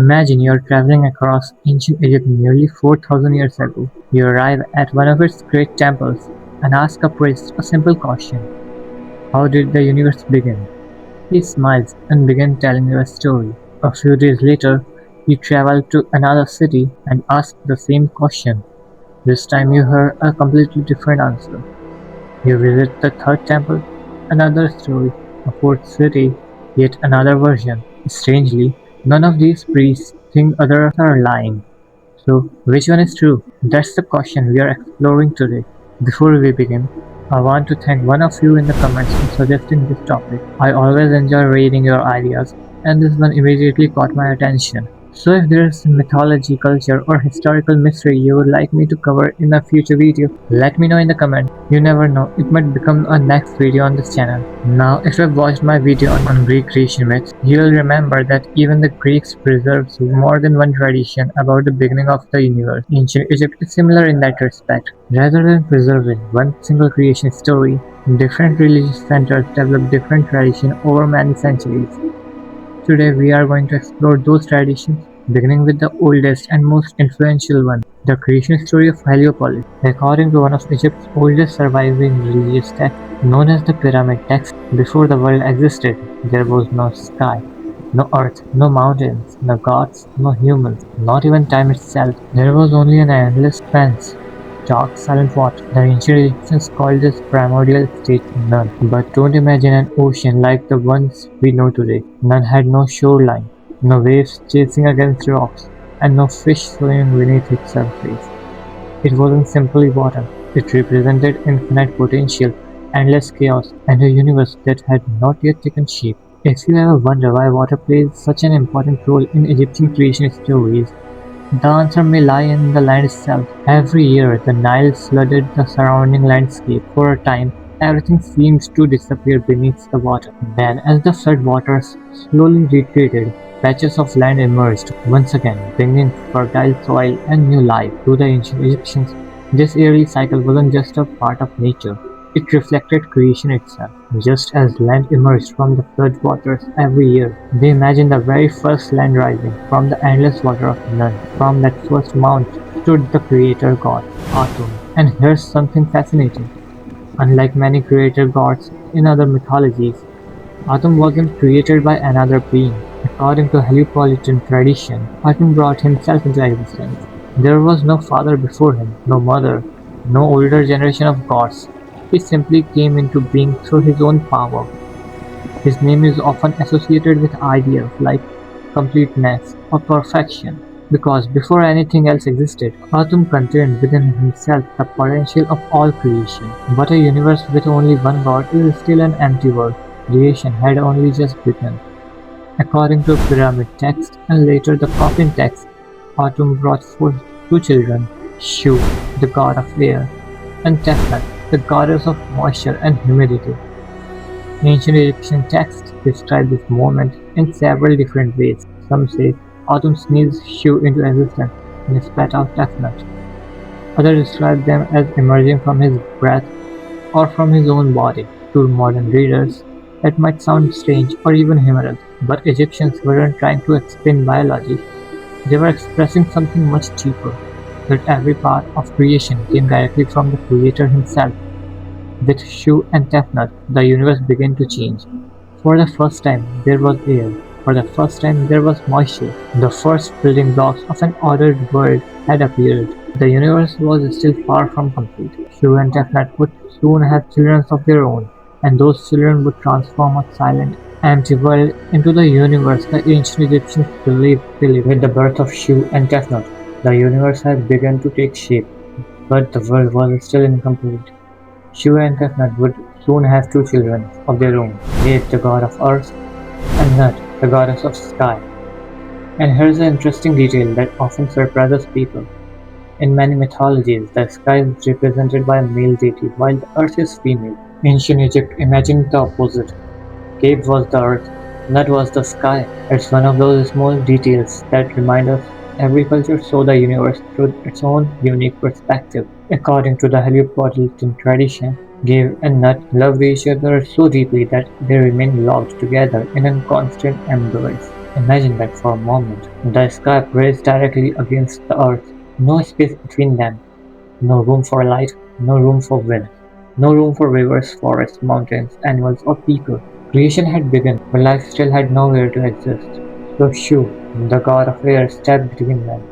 Imagine you're traveling across ancient Egypt nearly 4,000 years ago. You arrive at one of its great temples and ask a priest a simple question: how did the universe begin? He smiles and begins telling you a story. A few days later, you travel to another city and ask the same question. This time you hear a completely different answer. You visit the third temple, another story, a fourth city, yet another version. Strangely, none of these priests think others are lying. So, which one is true? That's the question we are exploring today. Before we begin, I want to thank one of you in the comments for suggesting this topic. I always enjoy reading your ideas, and this one immediately caught my attention. So if there is mythology, culture, or historical mystery you would like me to cover in a future video, let me know in the comment. You never know, it might become a next video on this channel. Now, if you have watched my video on Greek creation myths, you will remember that even the Greeks preserved more than one tradition about the beginning of the universe. Ancient Egypt is similar in that respect. Rather than preserving one single creation story, different religious centers developed different traditions over many centuries. Today we are going to explore those traditions, beginning with the oldest and most influential one, the creation story of Heliopolis. According to one of Egypt's oldest surviving religious texts, known as the Pyramid Text, before the world existed, there was no sky, no earth, no mountains, no gods, no humans, not even time itself. There was only an endless expanse. Dark, silent water. The ancient Egyptians called this primordial state none. But don't imagine an ocean like the ones we know today. None had no shoreline, no waves chasing against rocks, and no fish swimming beneath its surface. It wasn't simply water. It represented infinite potential, endless chaos, and a universe that had not yet taken shape. If you ever wonder why water plays such an important role in Egyptian creation stories, the answer may lie in the land itself. Every year, the Nile flooded the surrounding landscape. For a time, everything seems to disappear beneath the water. Then, as the flood waters slowly retreated, patches of land emerged once again, bringing fertile soil and new life. To the ancient Egyptians, this yearly cycle wasn't just a part of nature. It reflected creation itself. Just as land emerged from the flood waters every year, they imagined the very first land rising from the endless water of none. From that first mount stood the creator god, Atum. And here's something fascinating. Unlike many creator gods in other mythologies, Atum wasn't created by another being. According to Heliopolitan tradition, Atum brought himself into existence. There was no father before him, no mother, no older generation of gods. He simply came into being through his own power. His name is often associated with ideas like completeness or perfection, because before anything else existed, Atum contained within himself the potential of all creation. But a universe with only one god is still an empty world. Creation had only just begun. According to Pyramid Text and later the Coffin Text, Atum brought forth two children, Shu, the god of air, and Tefnut, the goddess of moisture and humidity. Ancient Egyptian texts describe this moment in several different ways. Some say Atum sneezed Shu into existence and spat out Tefnut. Others describe them as emerging from his breath or from his own body. To modern readers, that might sound strange or even humorous, but Egyptians weren't trying to explain biology. They were expressing something much deeper, that every part of creation came directly from the Creator himself. With Shu and Tefnut, the universe began to change. For the first time, there was air. For the first time, there was moisture. The first building blocks of an ordered world had appeared. The universe was still far from complete. Shu and Tefnut would soon have children of their own, and those children would transform a silent, empty world into the universe the ancient Egyptians believed. With the birth of Shu and Tefnut, the universe had begun to take shape, but the world was still incomplete. Shu and Tefnut would soon have two children of their own, Nate, the god of earth, and Nut, the goddess of sky. And here's an interesting detail that often surprises people. In many mythologies, the sky is represented by a male deity while the earth is female. Ancient Egypt imagined the opposite. Cave was the earth, Nut was the sky. It's one of those small details that remind us every culture saw the universe through its own unique perspective. According to the Heliopolitan tradition, Cave and Nut loved each other so deeply that they remained locked together in a constant embrace. Imagine that for a moment. The sky pressed directly against the earth. No space between them. No room for light, no room for wind, no room for rivers, forests, mountains, animals, or people. Creation had begun, but life still had nowhere to exist. So Shu, the god of air, stepped between them.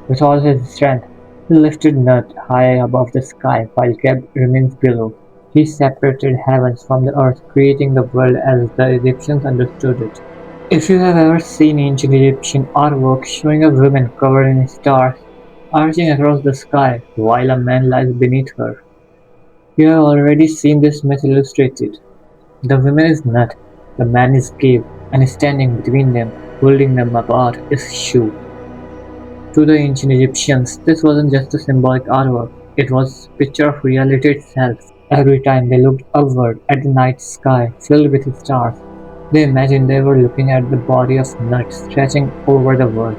With all his strength, he lifted Nut high above the sky while Geb remains below. He separated heavens from the earth, creating the world as the Egyptians understood it. If you have ever seen ancient Egyptian artwork showing a woman covered in stars arching across the sky while a man lies beneath her, you have already seen this myth illustrated. The woman is Nut, the man is Gabe, and standing between them, holding them apart, is Shu. To the ancient Egyptians, this wasn't just a symbolic artwork, it was a picture of reality itself. Every time they looked upward at the night sky filled with stars, they imagined they were looking at the body of Nut stretching over the world.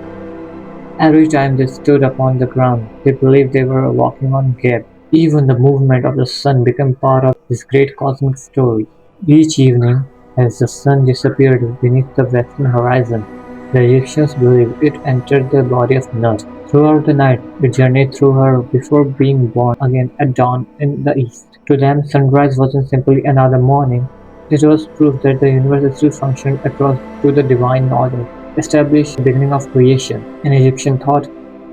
Every time they stood upon the ground, they believed they were walking on Geb. Even the movement of the sun became part of this great cosmic story. Each evening, as the sun disappeared beneath the western horizon, the Egyptians believed it entered the body of Nut. Throughout the night, it journeyed through her before being born again at dawn in the east. To them, sunrise wasn't simply another morning, it was proof that the universe still functioned across to the divine order established at the beginning of creation. In Egyptian thought,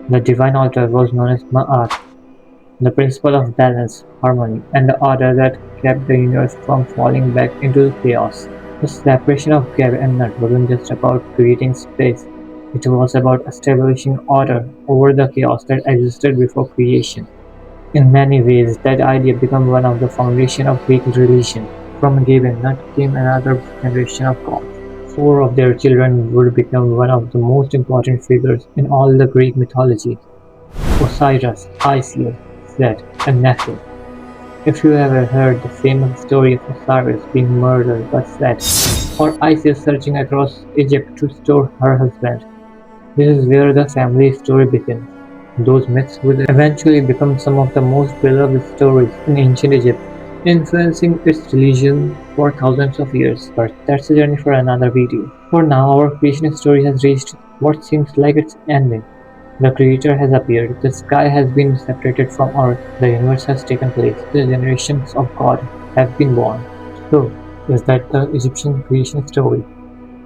the divine order was known as Ma'at, the principle of balance, harmony, and the order that kept the universe from falling back into chaos. The separation of Geb and Nut wasn't just about creating space, it was about establishing order over the chaos that existed before creation. In many ways, that idea became one of the foundations of Greek religion. From Geb and Nut came another generation of gods. Four of their children would become one of the most important figures in all the Greek mythology: Osiris, Isis, Set, and Nephthys. If you ever heard the famous story of Osiris being murdered by Set, or Isis searching across Egypt to restore her husband, this is where the family story begins. Those myths would eventually become some of the most beloved stories in ancient Egypt, influencing its religion for thousands of years. But that's a journey for another video. For now, our creation story has reached what seems like its ending. The Creator has appeared, the sky has been separated from earth, the universe has taken place, the generations of God have been born. So, is that the Egyptian creation story?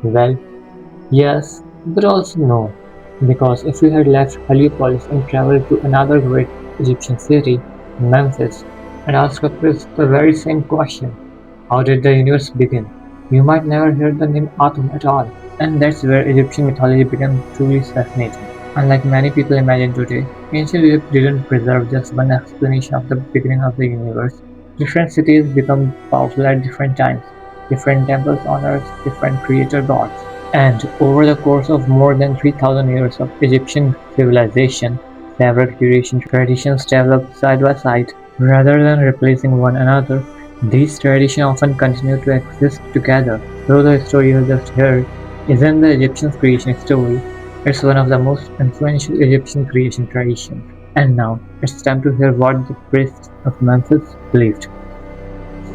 Well, yes, but also no, because if you had left Heliopolis and traveled to another great Egyptian city, Memphis, and asked a priest the very same question, how did the universe begin? You might never hear the name Atum at all. And that's where Egyptian mythology became truly fascinating. Unlike many people imagine today, ancient Egypt didn't preserve just one explanation of the beginning of the universe. Different cities became powerful at different times, different temples honored different creator gods. And over the course of more than 3,000 years of Egyptian civilization, several creation traditions developed side by side. Rather than replacing one another, these traditions often continue to exist together. Though the story you just heard isn't the Egyptian creation story, it's one of the most influential Egyptian creation traditions. And now, it's time to hear what the priests of Memphis believed.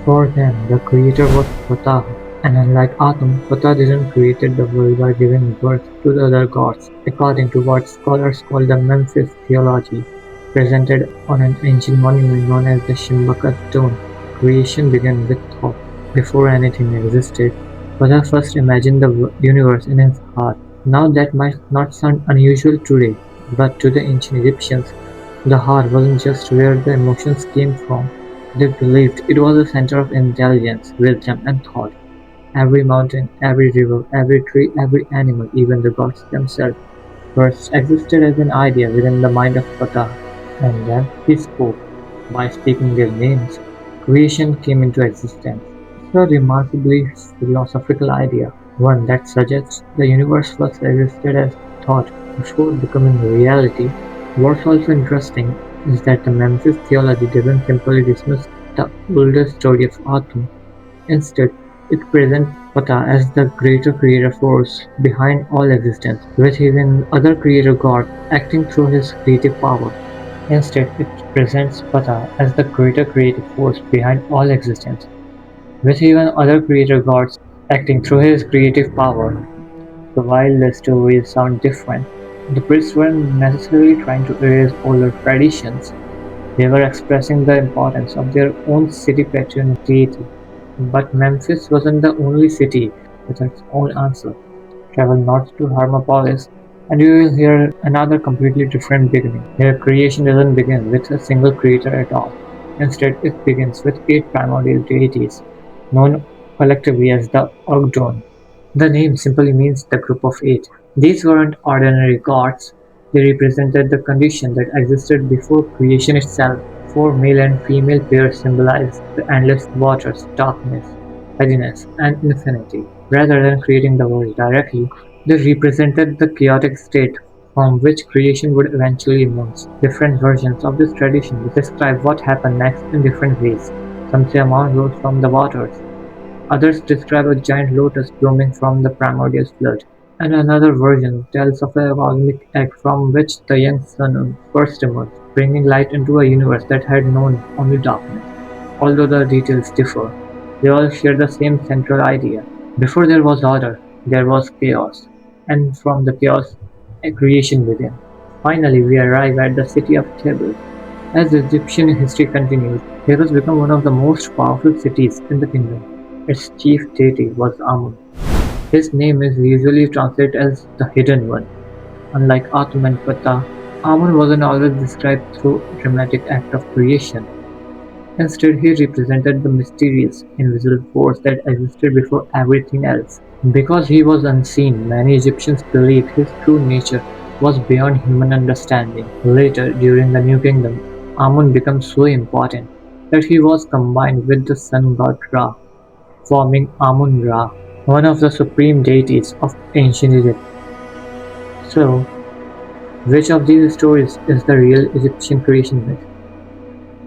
For them, the creator was Ptah, and unlike Atum, Ptah didn't create the world by giving birth to the other gods. According to what scholars call the Memphis theology, presented on an ancient monument known as the Shimbaka stone, creation began with thought. Before anything existed, Ptah first imagined the universe in his heart. Now that might not sound unusual today, but to the ancient Egyptians, the heart wasn't just where the emotions came from. They believed it was the center of intelligence, wisdom, and thought. Every mountain, every river, every tree, every animal, even the gods themselves, first existed as an idea within the mind of Ptah, and then he spoke. By speaking their names, creation came into existence. It's a remarkably philosophical idea, one that suggests the universe first existed as thought before becoming reality. What's also interesting is that the Memphis theology doesn't simply dismiss the older story of Atum. Instead, it presents Ptah as the greater creator force behind all existence, with even other creator god acting through his creative power. Instead, it presents Ptah as the greater creative force behind all existence, with even other creator gods acting through his creative power. So while the stories sound different, the priests weren't necessarily trying to erase older traditions. They were expressing the importance of their own city patron deity. But Memphis wasn't the only city with its own answer. Travel north to Hermopolis, and you will hear another completely different beginning. Here, creation doesn't begin with a single creator at all. Instead, it begins with eight primordial deities, known collectively as the Ogdoad. The name simply means the group of eight. These weren't ordinary gods, they represented the condition that existed before creation itself. Four male and female pairs symbolized the endless waters, darkness, heaviness, and infinity. Rather than creating the world directly, they represented the chaotic state from which creation would eventually emerge. Different versions of this tradition describe what happened next in different ways. Some say a mound rose from the waters, others describe a giant lotus blooming from the primordial flood, and another version tells of a cosmic egg from which the young sun first emerged, bringing light into a universe that had known only darkness. Although the details differ, they all share the same central idea. Before there was order, there was chaos, and from the chaos, a creation began. Finally, we arrive at the city of Thebes. As Egyptian history continues, Thebes became one of the most powerful cities in the kingdom. Its chief deity was Amun. His name is usually translated as the Hidden One. Unlike Atum and Ptah, Amun wasn't always described through a dramatic act of creation. Instead, he represented the mysterious, invisible force that existed before everything else. Because he was unseen, many Egyptians believed his true nature was beyond human understanding. Later, during the New Kingdom, Amun became so important that he was combined with the sun god Ra, forming Amun-Ra, one of the supreme deities of ancient Egypt. So, which of these stories is the real Egyptian creation myth?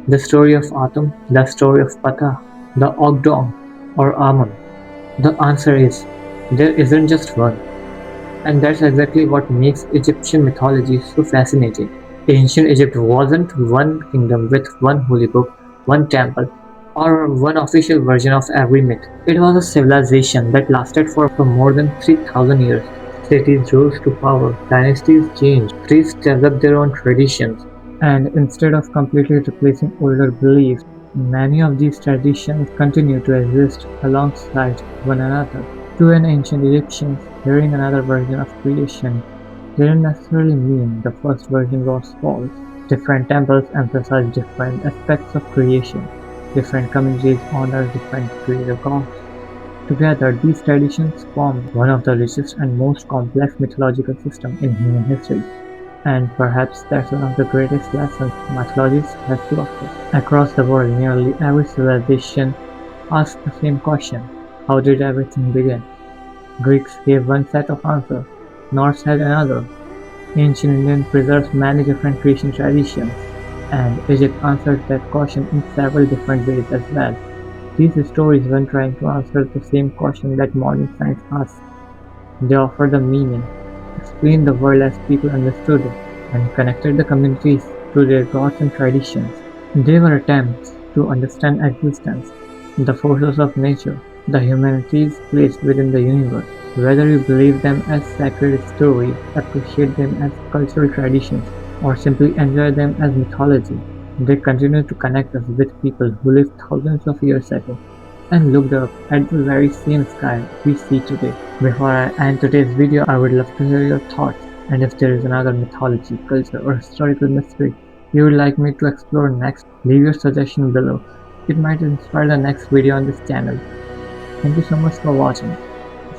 The story of Atum, the story of Ptah, the Ogdoad, or Amun? The answer is, there isn't just one. And that's exactly what makes Egyptian mythology so fascinating. Ancient Egypt wasn't one kingdom with one holy book, one temple, or one official version of every myth. It was a civilization that lasted for more than 3,000 years. Cities rose to power, dynasties changed, priests developed their own traditions, and instead of completely replacing older beliefs, many of these traditions continue to exist alongside one another. To an ancient Egyptian, hearing another version of creation didn't necessarily mean the first version was false. Different temples emphasize different aspects of creation. Different communities honor different creator gods. Together, these traditions form one of the richest and most complex mythological systems in human history. And perhaps that's one of the greatest lessons mythologists have to offer. Across the world, nearly every civilization asks the same question: how did everything begin? Greeks gave one set of answers, Norse had another, ancient Indian preserves many different creation traditions, and Egypt answered that question in several different ways as well. These stories weren't trying to answer the same question that modern science asks. They offered a meaning, explained the world as people understood it, and connected the communities to their gods and traditions. They were attempts to understand existence, the forces of nature, the humanity's place within the universe. Whether you believe them as sacred stories, appreciate them as cultural traditions, or simply enjoy them as mythology, they continue to connect us with people who lived thousands of years ago and looked up at the very same sky we see today. Before I end today's video, I would love to hear your thoughts, and if there is another mythology, culture, or historical mystery you would like me to explore next, leave your suggestion below. It might inspire the next video on this channel. Thank you so much for watching.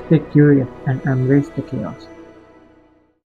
Stay curious and embrace the chaos.